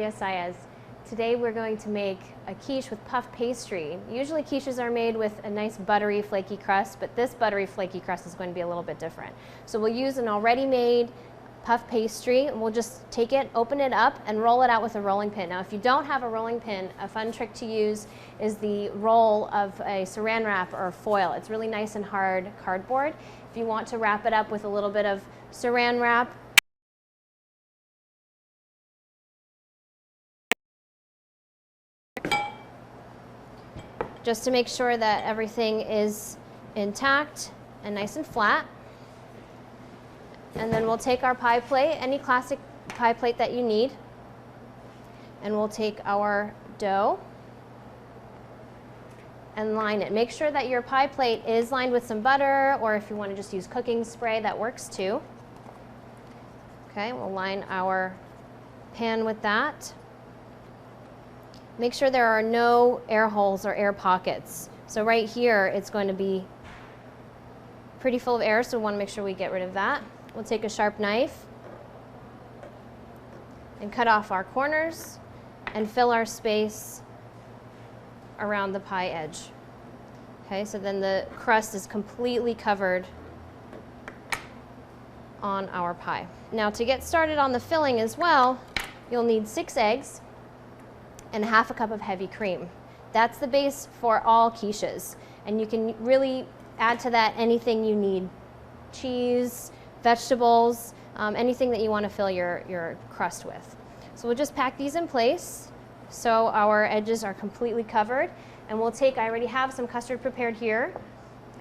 Maria Saez. Today we're going to make a quiche with puff pastry. Usually quiches are made with a nice buttery flaky crust, but this buttery flaky crust is going to be a little bit different. So we'll use an already made puff pastry, and we'll just take it, open it up, and roll it out with a rolling pin. Now if you don't have a rolling pin, a fun trick to use is the roll of a saran wrap or foil. It's really nice and hard cardboard. If you want to wrap it up with a little bit of saran wrap, just to make sure that everything is intact and nice and flat. And then we'll take our pie plate, any classic pie plate that you need, and we'll take our dough and line it. Make sure that your pie plate is lined with some butter, or if you want to just use cooking spray, that works too. Okay, we'll line our pan with that. Make sure there are no air holes or air pockets. So right here, it's going to be pretty full of air, so we want to make sure we get rid of that. We'll take a sharp knife and cut off our corners and fill our space around the pie edge. Okay, so then the crust is completely covered on our pie. Now to get started on the filling as well, you'll need 6 eggs and ½ cup of heavy cream. That's the base for all quiches, and you can really add to that anything you need. Cheese, vegetables, anything that you want to fill your crust with. So we'll just pack these in place so our edges are completely covered, and we'll take, I already have some custard prepared here,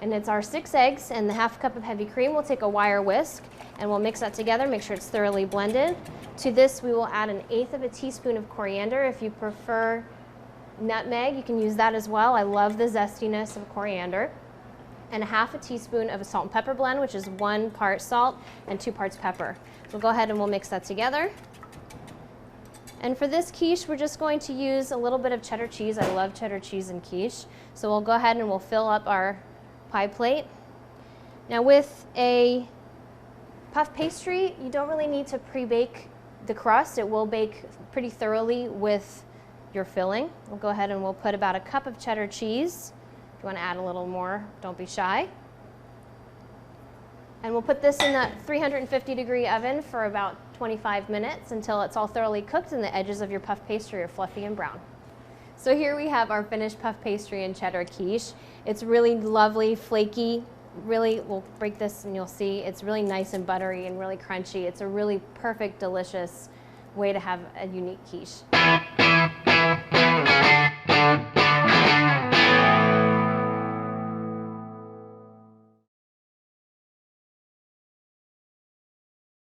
and it's our 6 eggs and the ½ cup of heavy cream. We'll take a wire whisk and we'll mix that together, make sure it's thoroughly blended. To this we will add 1/8 teaspoon of coriander. If you prefer nutmeg, you can use that as well. I love the zestiness of coriander. And ½ teaspoon of a salt and pepper blend, which is 1 part salt and 2 parts pepper. We'll go ahead and we'll mix that together. And for this quiche, we're just going to use a little bit of cheddar cheese. I love cheddar cheese in quiche. So we'll go ahead and we'll fill up our pie plate. Now with a puff pastry, you don't really need to pre-bake the crust. It will bake pretty thoroughly with your filling. We'll go ahead and we'll put about 1 cup of cheddar cheese. If you want to add a little more, don't be shy. And we'll put this in the 350-degree oven for about 25 minutes until it's all thoroughly cooked and the edges of your puff pastry are fluffy and brown. So here we have our finished puff pastry and cheddar quiche. It's really lovely, flaky. Really, we'll break this and you'll see it's really nice and buttery and really crunchy. It's a really perfect, delicious way to have a unique quiche.